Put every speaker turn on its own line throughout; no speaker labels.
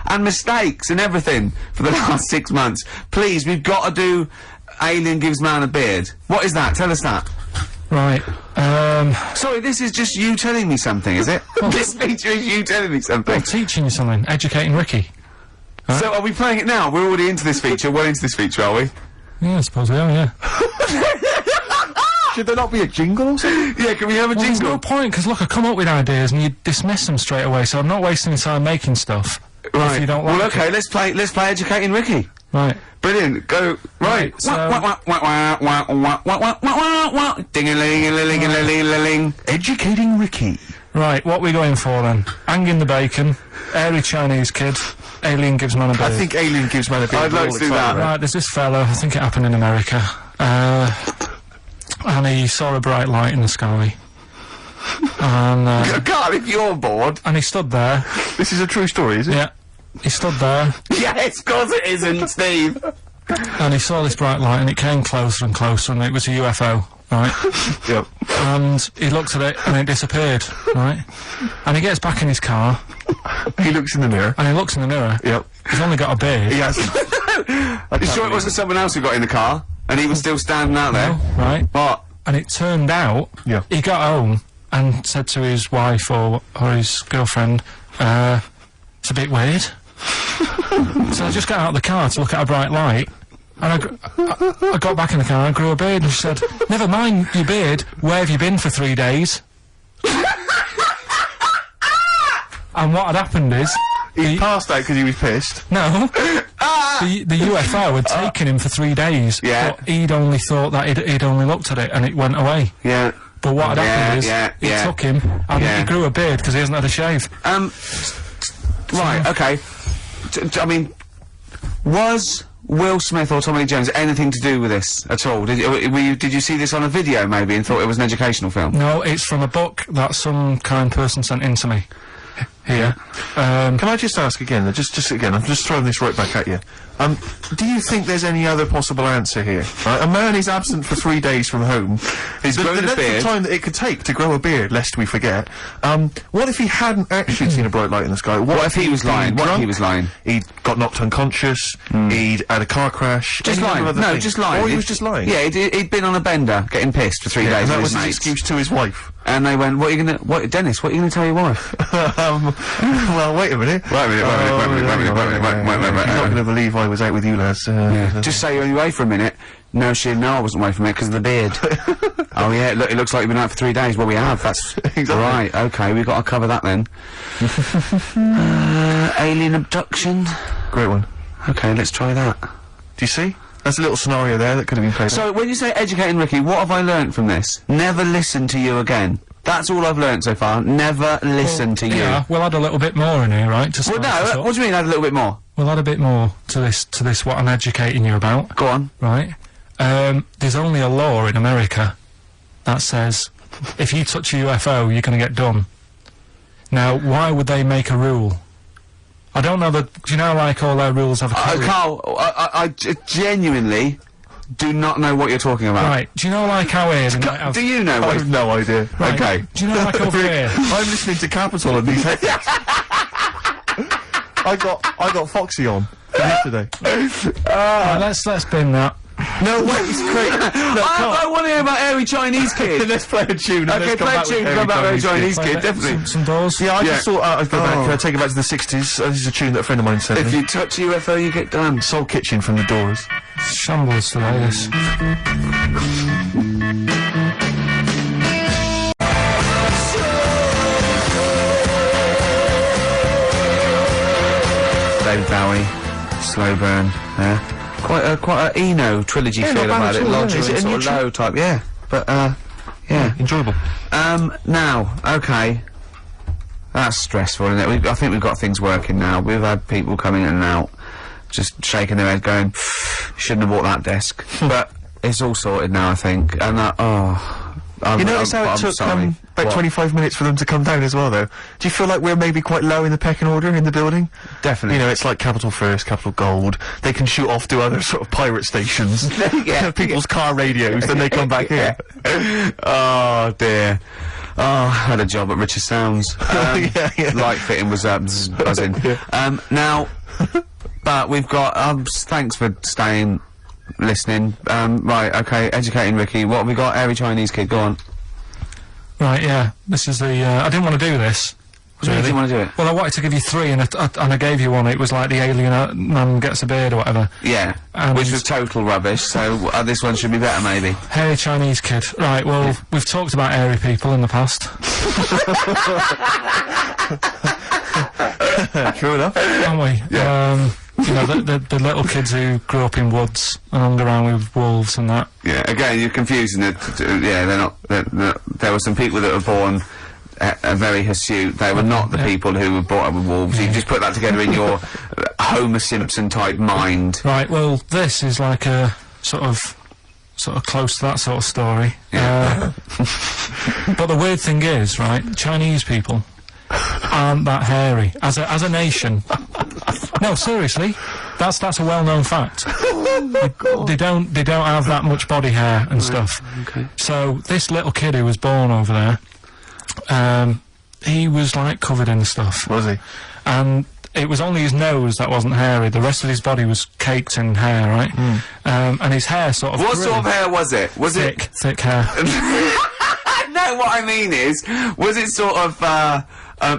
and mistakes and everything for the last 6 months. Please, we've got to do Alien Gives Man a Beard. What is that? Tell us that.
Right,
Sorry, this is just you telling me something, is it? This feature is you telling me something.
I'm teaching you something, educating Ricky.
So are we playing it now? We're already into this feature, well into this feature, are we?
Yeah, I suppose we are, yeah.
Should there not be a jingle or something?
Yeah, can we have a
There's
jingle?
no point, because look, I come up with ideas and you dismiss them straight away, so I'm not wasting time making stuff.
Right.
If you don't like
well, okay,
it.
let's play Educating Ricky.
Right.
Brilliant. Go. Right.
So-
Ding-a-ling-a-ling-a-ling.
Educating Ricky.
Right, what we going for then? Hanging the bacon, airy Chinese kid, Alien Gives Man a Beard.
I think Alien Gives Man a Beard.
I'd like to do that.
Right, there's this fella, I think it happened in America, and he saw a bright light in the sky. And,
God, if you're bored.
and he stood there.
This is a true story, is it?
Yeah. He stood there,
Yes, of course it isn't, Steve.
and he saw this bright light, and it came closer and closer, and it was a UFO, right?
Yep.
And he looked at it, and it disappeared, right? And he gets back in his car,
He looks in the mirror.
and he looks in the mirror.
Yep.
He's only got a beard.
He has.
You sure it wasn't someone else who got in the car and he was still standing out there?
Right?
What?
And it turned out,
Yeah.
he got home and said to his wife or his girlfriend, it's a bit weird. So I just got out of the car to look at a bright light, and I got back in the car and grew a beard, and she said, never mind your beard, where have you been for 3 days? And what had happened is,
He passed out because he was pissed.
no, the UFO had taken him for 3 days,
Yeah.
but he'd only thought that he'd only looked at it and it went away.
Yeah.
But what had happened is, it took him, and
Yeah.
he grew a beard because he hasn't had a shave.
Right, okay. I mean, was Will Smith or Tommy Lee Jones anything to do with this at all? Did you see this on a video maybe and thought it was an educational film?
No, it's from a book that some kind person sent in to me. Here.
Can I just ask again, just again, I'm just throwing this right back at you. Do you think there's any other possible answer here? Right? A man is absent for 3 days from home.
He's grown a
length
beard.
of time that it could take to grow a beard, lest we forget. What if he hadn't actually seen a bright light in the sky?
What if he was lying? What if he was lying?
He'd got knocked unconscious, he'd had a car crash.
Just
any
lying.
other
No,
thing.
just lying.
Or he was just lying.
Yeah, he'd been on a bender, getting pissed for 3
Yeah,
days
and that
with
was
his
his
mates.
excuse to his wife.
And they went, Dennis, what are you gonna tell your wife?
Well, wait a minute.
Wait a minute.
You're not going to believe I was out with you, lads.
Just say you're only away for a minute. No, I wasn't away from it because of the beard. Oh yeah, look, it looks like you've been out for 3 days. Well, we have. That's
Exactly.
right. Okay, we've got to cover that then. Alien abduction.
Great one.
Okay, let's try that.
Do you see? That's a little scenario there that could have been played.
So, when you say educating Ricky, what have I learnt from this? Never listen to you again. That's all I've learnt so far. Never listen to you.
Yeah, we'll add a little bit more in here, right? To
Well,
spice this
no,
up.
what do you mean add a little bit more?
We'll add a bit more to this what I'm educating you about,
Go on.
right? There's only a law in America that says if you touch a UFO, you're going to get done. Now, why would they make a rule? I don't know do you know, like, all their rules have a code?
Carl, I genuinely do not know what you're talking about.
Right, do you know, like, how here they might have...
Do you know
I
what?
have no idea.
Right,
Okay.
do you know, like, over here...
I'm listening to Capital and these headphones. I got Foxy on yesterday.
Right, let's bin that.
No, wait, it's great.
I want to hear about airy Chinese kid.
Let's play a tune. and
Okay,
let's come
play a
back with
tune,
Harry
come back with
Chinese
Chinese kid, definitely.
Some doors.
Yeah, I
Yeah.
just thought I'd go back,
Oh.
take it back to the 60s. This is a tune that a friend of mine sent
If
me.
you touch a UFO, you get done.
Soul Kitchen from the Doors.
Shambles today, this.
David Bowie, Slow Burn, yeah. Quite a Eno trilogy
Yeah,
feel
not bad
about
at
it.
all,
Logic,
is it a
sort of
neutral?
low type, yeah. But, yeah.
Enjoyable.
Now, okay. That's stressful, isn't it? I think we've got things working now. We've had people coming in and out, just shaking their head going, shouldn't have bought that desk. But it's all sorted now, I think. And,
You notice how it took
sorry.
about
What?
25 minutes for them to come down as well, though? Do you feel like we're maybe quite low in the pecking order in the building?
Definitely.
You know, it's like Capital First, Capital Gold. They can shoot off to other sort of pirate stations.
Yeah.
People's car radios, then they come back here.
Oh dear. Oh, I had a job at Richard Sounds.
Yeah.
Light fitting was buzzing. Now, But we've got, thanks for staying, listening. Right, okay, educating Ricky. What have we got? Airy Chinese kid, go on.
Right, yeah. This is the, I didn't want to do this.
Do you want to do it?
Well, I wanted to give you 3, and I gave you one. It was like the alien man gets a beard or whatever.
Yeah, which was total rubbish, so this one should be better, maybe.
Hairy Chinese kid. Right, well, we've talked about airy people in the past.
True enough.
Haven't we?
Yeah.
You know, the little kids who grew up in woods and hung around with wolves and that.
Yeah, again, you're confusing it. Yeah, they're not. There were some people that were born very hirsute. They were not the people who were brought up with wolves. You just put that together in your Homer Simpson type mind.
Right, well, this is like a sort of close to that sort of story.
Yeah.
But the weird thing is, right, Chinese people aren't that hairy as a nation. No, seriously, that's a well-known fact. They don't have that much body hair and stuff.
Okay.
So this little kid who was born over there, he was like covered in stuff.
Was he?
And it was only his nose that wasn't hairy. The rest of his body was caked in hair, right? And his hair sort of.
What sort of hair was it? Was
thick, thick hair.
No, what I mean is, was it sort of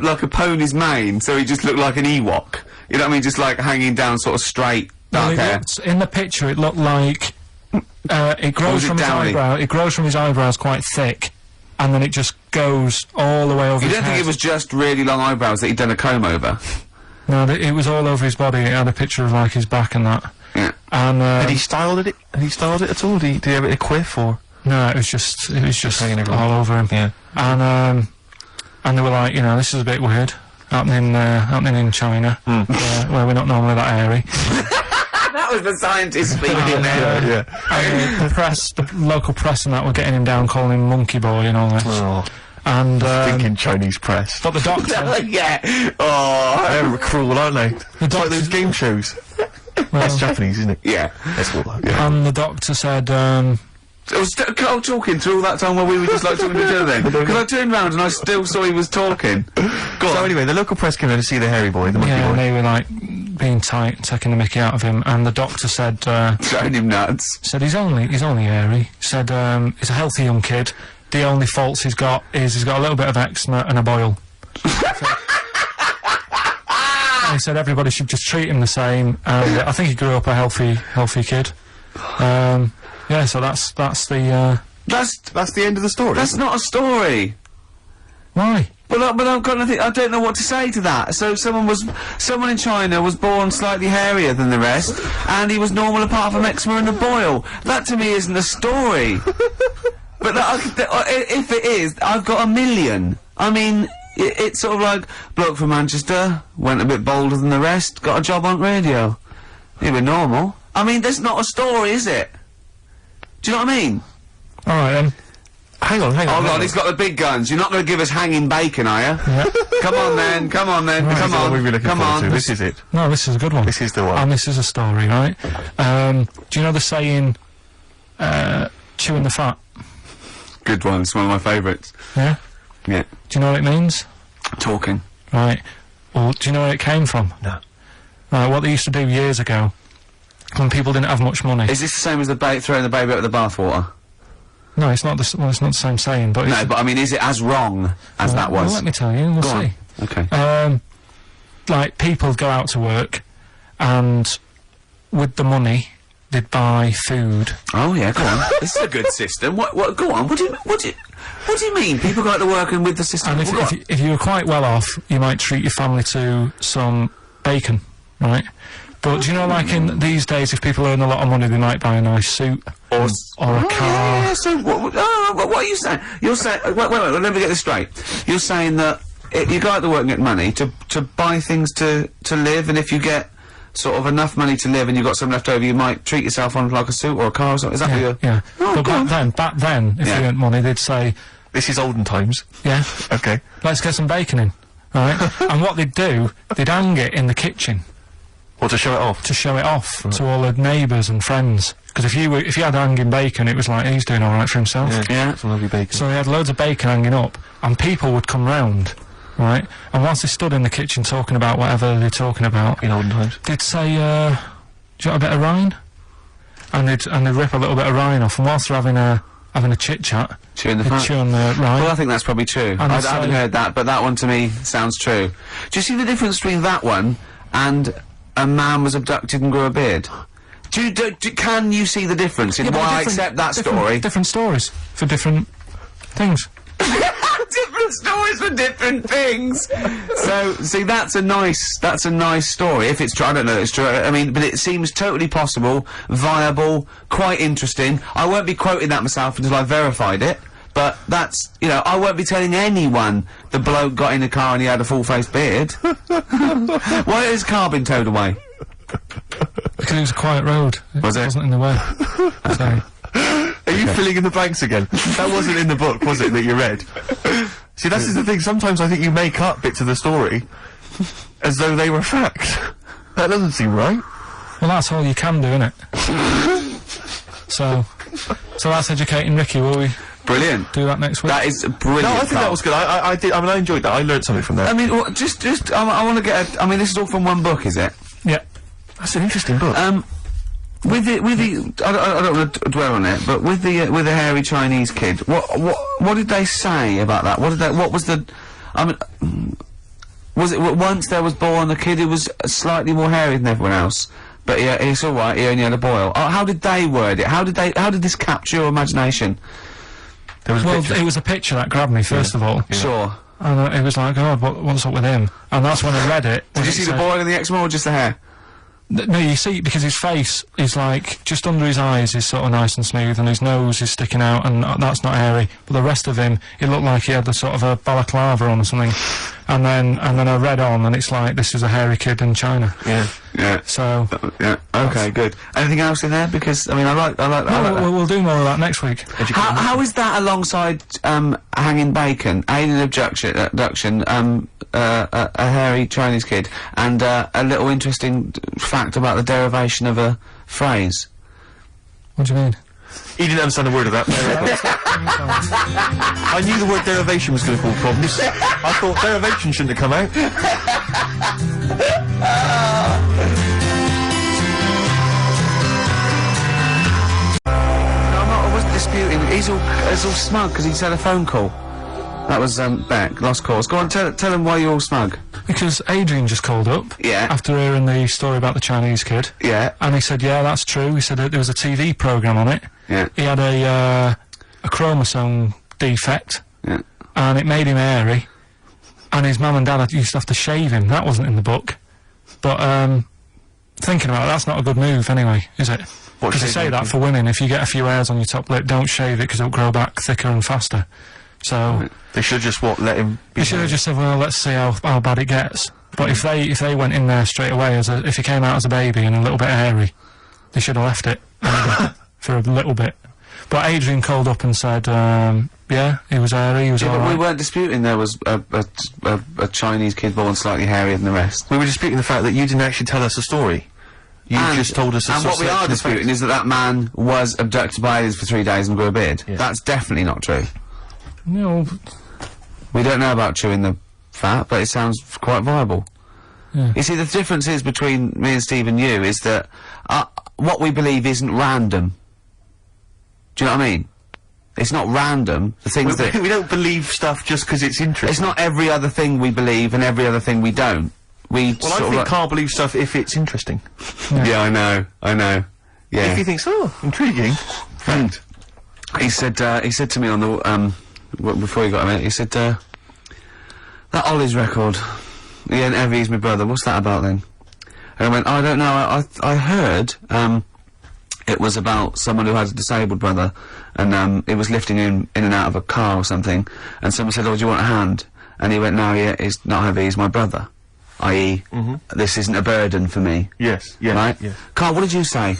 like a pony's mane? So he just looked like an Ewok. You know what I mean? Just like hanging down, sort of straight, dark hair.
In the picture, it looked like it grows from his eyebrow. It grows from his eyebrows quite thick, and then it just goes all the way over.
You
his
don't think
head.
it was just really long eyebrows that he'd done a comb over?
No, it was all over his body. It had a picture of like his back and that.
Yeah.
And
Had he styled it? Had he styled it at all? Did he have it in a quiff or?
no, it was just
hanging everywhere.
all over him.
Yeah.
And they were like, you know, this is a bit weird. Happening in China, where we're not normally that hairy.
That was the scientist speaking there.
Yeah.
And the local press and that were getting him down, calling him monkey boy and all this.
Oh.
And
Thinking Chinese press.
but the doctor,
Yeah. Oh.
They're cruel, aren't they? It's like those game shows. That's Japanese, isn't it?
Yeah.
That's all that. Yeah.
and the doctor said,
I was Carl talking through all that time while we were just like talking to each other then. Because I turned round and I still saw he was talking.
So anyway, the local press came in to see the hairy boy, the monkey
yeah,
boy.
and they were like being tight, taking the mickey out of him. And the doctor said,
Showing him nuts.
he's only hairy. Said, he's a healthy young kid. The only faults he's got is he's got a little bit of eczema and a boil. And he said everybody should just treat him the same, and I think he grew up a healthy kid. Yeah, so that's the,
That's
the end of the story.
That's not a story.
why?
But I've got nothing. I don't know what to say to that. So someone in China was born slightly hairier than the rest, and he was normal apart from eczema and a boil. That to me isn't a story. But if it is, I've got a million. I mean, it's sort of like bloke from Manchester went a bit bolder than the rest, got a job on radio. He was normal. I mean, that's not a story, is it? Do you know what I mean?
All right then.
Hang on.
Oh God, he's got the big guns. You're not going to give us hanging bacon, are you?
Yeah.
Come on then, come on then,
Right.
come
What
on,
we've been looking
come
forward
on.
to. This is it.
No, this is a good one.
This is the one.
And this is a story, right? Do you know the saying, chewing the fat?
Good one. It's one of my favourites.
Yeah.
Yeah.
Do you know what it means?
Talking.
Right. Well, do you know where it came from?
No.
Right, what they used to do years ago, when people didn't have much money.
Is this the same as throwing the baby out of the bathwater?
No, it's not the it's not the same saying, but
No,
it's,
but I mean, is it as wrong as that was?
Well, let me tell you, we'll
Go on.
see.
Okay.
Like, people go out to work, and with the money, they'd buy food.
Oh yeah, go on. This is a good system. What? Go on. What do you mean? People go out to work and with the system.
And if you were quite well off, you might treat your family to some bacon, right? But do you know, like in these days, if people earn a lot of money, they might buy a nice suit or a car.
Yeah. So what are you saying? You're saying wait. Let me get this straight. You're saying that you go out to work and get money to buy things to live, and if you get sort of enough money to live and you've got some left over, you might treat yourself on like a suit or a car or something. Is that what you're...
Yeah.
Oh,
But
go on.
back then, if
Yeah.
you earned money, they'd say,
This is olden times.
yeah,
Okay.
let's get some bacon in, right? And what they'd do, they'd hang it in the kitchen
Or to show it off.
to show it off to all the neighbours and friends. Because if you had hanging bacon, it was like, he's doing all right for himself.
Yeah.
Some lovely bacon.
So he had loads of bacon hanging up, and people would come round right? And whilst they stood in the kitchen talking about whatever they're talking about,
In olden times.
they'd say, do you want a bit of rind? And they'd rip a little bit of rind off, and whilst they're having a chit-chat,
Chewing the
they'd
fat.
chew on the rind.
Well, I think that's probably true. I
And
haven't heard that, but that one to me sounds true. Do you see the difference between that one and a man was abducted and grew a beard? Can you see the difference in
Yeah, but
why I
different-
accept that
different-
story?
Different stories for different things.
Different stories for different things. So, see, that's a nice story. If it's true, I don't know if it's true. I mean, but it seems totally possible, viable, quite interesting. I won't be quoting that myself until I've verified it. But that's, you know, I won't be telling anyone the bloke got in the car and he had a full-faced beard. Why has his car been towed away?
Because it was a quiet road.
Was it?
Wasn't in the way. So,
Are you filling in the blanks again? That wasn't in the book, was it, that you read? See, this is the thing. Sometimes I think you make up bits of the story as though they were fact. That doesn't seem right.
well, that's all you can do, innit? So that's educating Ricky. Will we
Brilliant.
do that next week?
That is brilliant.
No, I think that
Carl.
was good. I did. I mean, I enjoyed that. I learned something from that.
I mean, I want to get I mean, this is all from one book, is it?
Yeah.
That's an interesting book.
With the, I don't want to dwell on it, but with the hairy Chinese kid, what did they say about that? What was the, I mean, was it once there was born a kid who was slightly more hairy than everyone else, but yeah, it's all right. He only had a boil. How did they word it? How did this capture your imagination?
There was a
Well,
picture.
it was a picture that grabbed me first of all,
Sure.
and it was like, God, what's up with him? And that's when I read it.
Did you see the boil and the eczema or just the hair?
No, you see, because his face is like, just under his eyes is sort of nice and smooth, and his nose is sticking out, and that's not hairy. But the rest of him, it looked like he had the sort of a balaclava on or something. And then I read on, and it's like, this is a hairy kid in China.
Yeah.
Yeah.
So,
Yeah. Okay. Good. Anything else in there? Because I mean, I like
no,
that.
we'll do more of that next week.
How is that alongside hanging bacon, alien abduction, a hairy Chinese kid, and a little interesting fact about the derivation of a phrase?
What do you mean?
He didn't understand a word of that. I knew the word derivation was going to cause problems. I thought derivation shouldn't have come out.
I wasn't disputing. He's all smug because he's had a phone call. That was Beck, lost calls. Go on, tell him why you're all smug.
Because Adrian just called up.
Yeah.
After hearing the story about the Chinese kid.
Yeah.
And he said, yeah, that's true. He said that there was a TV programme on it.
Yeah.
He had a chromosome defect.
Yeah.
And it made him hairy. And his mum and dad used to have to shave him. That wasn't in the book. But, thinking about it, that's not a good move anyway, is it?
What
Because they say
shaving?
that for women, if you get a few hairs on your top lip, don't shave it because it'll grow back thicker and faster. So,
They should just, let him be...
they should have just said, well, let's see how bad it gets. But if they went in there straight away, if he came out as a baby and a little bit hairy, they should have left it for a little bit. But Adrian called up and said, yeah, he was hairy, he was
Yeah, but we
alright.
weren't disputing there was a Chinese kid born slightly hairier than the rest.
We were disputing the fact that you didn't actually tell us a story. You just told us a
And what we are
selection of
disputing
facts.
is that man was abducted by aliens for 3 days and grew a beard.
Yeah.
That's definitely not true.
No,
We don't know about chewing the fat, but it sounds quite viable.
Yeah.
You see, the difference is between me and Steve and you is that what we believe isn't random. Do you know what I mean? It's not random. The things that...
We don't believe stuff just because it's interesting.
It's not every other thing we believe and every other thing we don't. We
Well, I
sort
think
of
Carl believes stuff if it's interesting.
Yeah, I know. Yeah.
If he thinks, oh, intriguing.
And he said to me on the before he got him out, he said that Ollie's record, he ain't ever used my brother. What's that about then? And I went, I don't know. I heard it was about someone who had a disabled brother, and it was lifting him in and out of a car or something. And someone said, "Oh, do you want a hand?" And he went, "No, he's not heavy. He's my brother." I.e., this isn't a burden for me.
Yes, yeah,
Right?
yeah.
Carl, what did you say?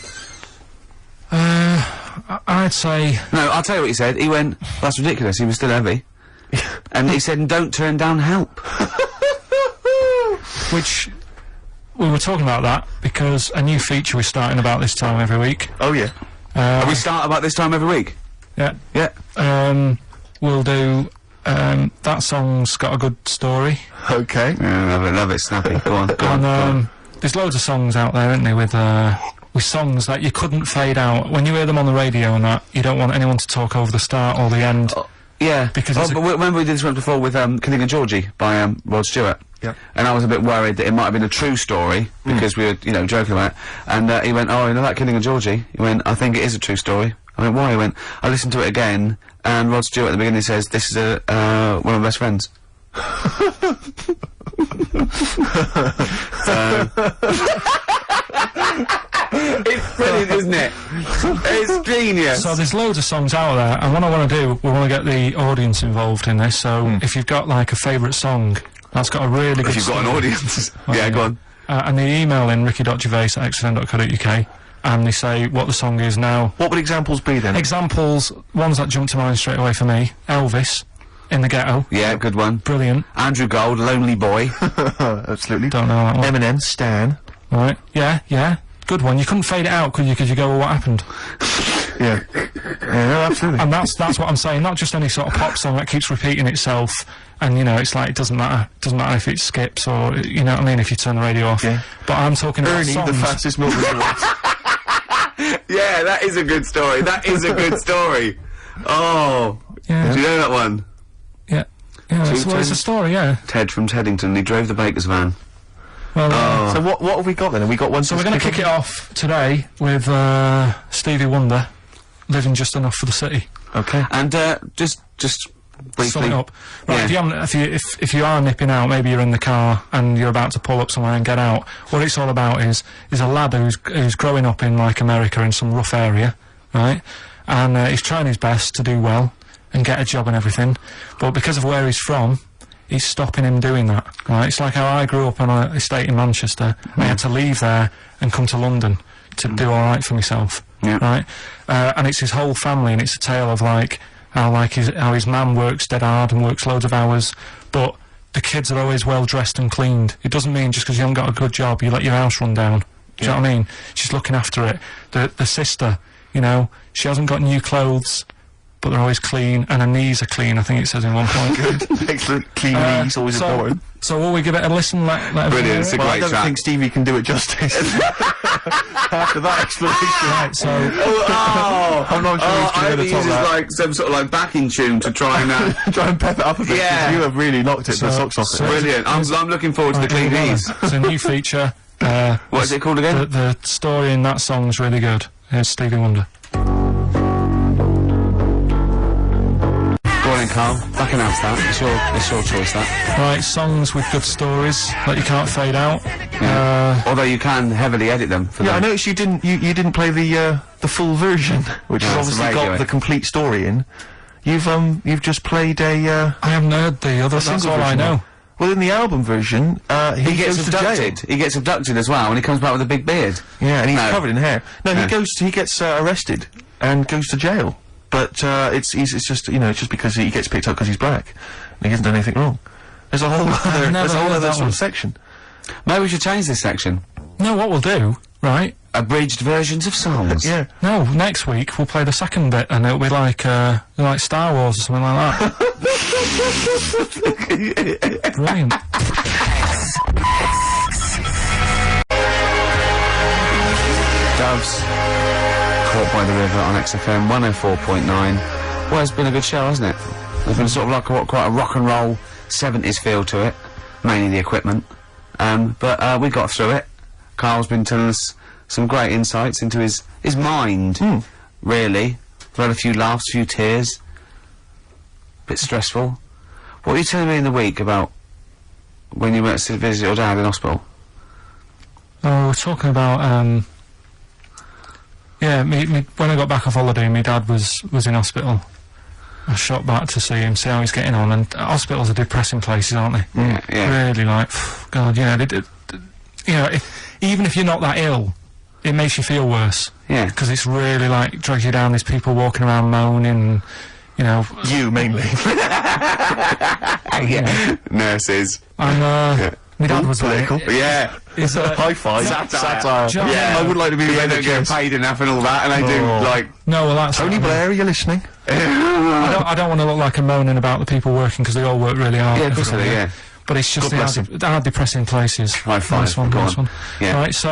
I'd say...
No, I'll tell you what he said. He went, that's ridiculous, he was still heavy. And he said, don't turn down help.
Which, we were talking about that because a new feature we're starting about this time every week.
Oh, yeah.
We start about this time every week?
Yeah.
Yeah.
We'll do that song's got a good story.
Okay.
Yeah, love it, Snappy. Go on, go on.
And there's loads of songs out there, isn't there, with songs that you couldn't fade out. When you hear them on the radio and that, you don't want anyone to talk over the start or the end.
Yeah,
because
but remember we did this one before with Killing and Georgie by Rod Stewart.
Yeah.
And I was a bit worried that it might have been a true story because we were, you know, joking about it. And he went, "Oh, you know that Killing and Georgie?" He went, "I think it is a true story." I went, "Why?" He went, "I listened to it again, and Rod Stewart at the beginning says this is one of my best friends." It's brilliant, isn't it? It's genius.
So there's loads of songs out there, and what I want to do, we want to get the audience involved in this. So if you've got like a favourite song that's got a really good
If you've got an audience. Yeah, go on.
And they email in ricky.gervais@xfn.co.uk and they say what the song is now.
What would examples be then?
Examples, ones that jump to mind straight away for me. Elvis, In the Ghetto.
Yeah, good one.
Brilliant.
Andrew Gold, Lonely Boy.
Absolutely.
Don't know that one.
Eminem, Stan.
Right. Yeah, yeah. Good one. You couldn't fade it out, could you? Because you go, well, what happened?
Yeah. Yeah, no, absolutely.
And that's what I'm saying. Not just any sort of pop song that keeps repeating itself. And, you know, it's like, it doesn't matter. It doesn't matter if it skips or, you know what I mean, if you turn the radio off.
Yeah.
But I'm talking about
Ernie,
songs.
the fastest milk resort.
Yeah, that is a good story. That is a good story. Oh.
Yeah.
Do you know that one?
Yeah. Yeah, it's a story, yeah.
Ted from Teddington, he drove the baker's van.
Well,
So what have we got then? Have we got one?
so we're going to kick it off today with Stevie Wonder, Living Just Enough for the City.
Okay.
And just briefly.
Sum it up. Right,
Yeah.
if you are nipping out, maybe you're in the car and you're about to pull up somewhere and get out, what it's all about is a lad who's growing up in, like, America in some rough area, right? And he's trying his best to do well and get a job and everything, but because of where he's from, he's stopping him doing that, right? It's like how I grew up on an estate in Manchester, and I had to leave there and come to London to do alright for myself,
Yeah.
right? And it's his whole family, and it's a tale of, like, how his mum works dead hard and works loads of hours, but the kids are always well dressed and cleaned. It doesn't mean just because you haven't got a good job, you let your house run down. Do you know what I mean? She's looking after it. The sister, you know, she hasn't got new clothes, but they're always clean, and her knees are clean, I think it says in one point.
Good. Excellent. Clean knees, always important.
So will we give it a listen? Let
Brilliant, it's a
Well, I
great
don't
track.
think Stevie can do it justice. After that explanation.
Right, so
I'm not sure he's
I
going
hope
to
he
top
uses
that.
like some sort of like backing tune to try and
Try and pep it up a bit. 'cause
Yeah.
You have really knocked it the socks off
so-
it.
brilliant. I'm looking forward to the clean knees.
It's a new feature.
What is it called again?
The story in that song's really good. Here's Stevie Wonder.
Go on in, Carl. Back announce that. It's your choice, that.
Right, songs with good stories that you can't fade out.
Although you can heavily edit them for
Yeah, I
them.
noticed you didn't play the full version, which has
No, it's
obviously
the radio.
got the complete story in. You've just played a
I haven't heard the other. That's
single
all I
version.
know.
Well, in the album version,
He gets
goes to jail.
abducted. He gets abducted as well, and he comes back with a big beard.
Yeah, and he's
No.
covered in hair. No,
No.
he gets arrested and goes to jail. But it's just, you know, it's just because he gets picked up because he's black and he hasn't done anything wrong. There's a whole other,
never
there's a whole
heard
other
that
sort
one.
of section.
Maybe we should change this section.
No, what we'll do, right?
Abridged versions of songs.
Yeah.
No, next week we'll play the second bit, and it'll be like Star Wars or something like that. Brilliant.
Doves. Caught by the River on XFM 104.9. Well, it's been a good show, hasn't it? There's been sort of like quite a rock and roll 70s feel to it. Mainly the equipment. But we got through it. Carl's been telling us some great insights into his mind, really. We've had a few laughs, a few tears. Bit stressful. What were you telling me in the week about when you went to visit your dad in hospital?
Oh, we're talking about yeah, when I got back off holiday, my dad was in hospital. I shot back to see him, see how he's getting on, and hospitals are depressing places, aren't they?
Yeah.
Really, like, God, you know, you know, even if you're not that ill, it makes you feel worse.
Yeah.
Because it's really, like, drags you down, there's people walking around moaning, you know.
You, mainly.
Yeah. Nurses.
And, My dad was
political.
Yeah.
Is
High five.
Satire.
John-
Yeah, I would like to be
They
read
don't get paid enough and all that, and they do, like...
No, well, that's
Tony Blair, are you listening?
I don't want to look like I'm moaning about the people working because they all work really hard.
Yeah, of course they do, yeah.
But it's just
God bless
our depressing places.
High five.
Nice one,
Go
nice
on.
one.
Yeah.
Right, so